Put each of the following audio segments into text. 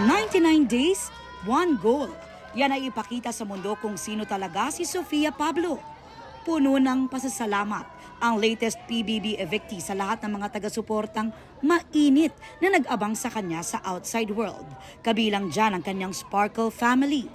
99 days, 1 goal. Yan ay ipakita sa mundo kung sino talaga si Sofia Pablo. Puno ng pasasalamat ang latest PBB evictee sa lahat ng mga taga-suportang mainit na nag-abang sa kanya sa outside world. Kabilang dyan ang kanyang Sparkle family.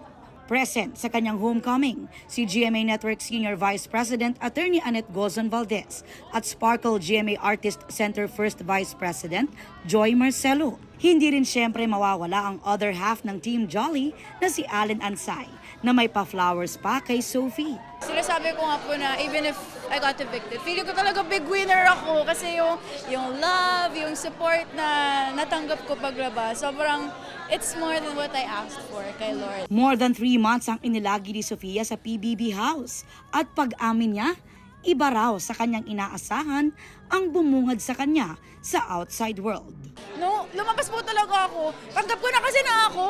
Present sa kanyang homecoming, si GMA Network Senior Vice President Attorney Annette Gozon Valdez at Sparkle GMA Artist Center First Vice President Joy Marcelo. Hindi rin siyempre mawawala ang other half ng Team Jolly na si Allen Ansay na may pa-flowers pa kay Sophie. Sinasabi ko nga po na even if I got evicted, feeling ko talaga big winner ako kasi yung love, yung support na natanggap ko paglabas, sobrang it's more than what I asked for kay Lord. More than 3 months ang inilagi ni Sofia sa PBB house at pag-amin niya, iba raw sa kanyang inaasahan ang bumungad sa kanya sa outside world. No, lumabas po talaga ako. Tanggap ko na kasi na ako.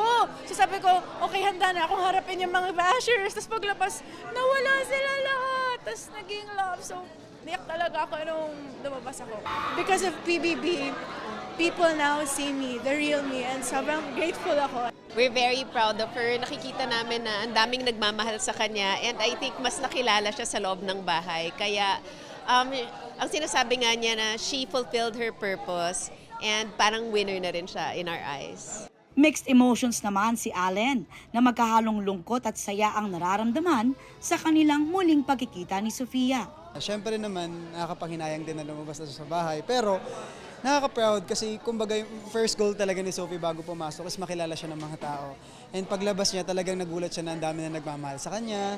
So sabi ko, okay, handa na akong harapin yung mga bashers. Tapos paglabas, nawala sila lahat. Tapos naging love. So, niyak talaga ako nung lumabas ako. Because of PBB, people now see me, the real me, and sobrang grateful ako. We're very proud of her. Nakikita namin na ang daming nagmamahal sa kanya and I think mas nakilala siya sa loob ng bahay. Kaya ang sinasabi nga niya na she fulfilled her purpose and parang winner na rin siya in our eyes. Mixed emotions naman si Allen na magkahalong lungkot at saya ang nararamdaman sa kanilang muling pagkikita ni Sofia. Siyempre naman, nakakapanghinayang din na lumabas na siya sa bahay. Pero nakaka-proud kasi kumbaga yung first goal talaga ni Sophie bago pumasok is makilala siya ng mga tao. And paglabas niya talagang nagulat siya na ang dami na nagmamahal sa kanya.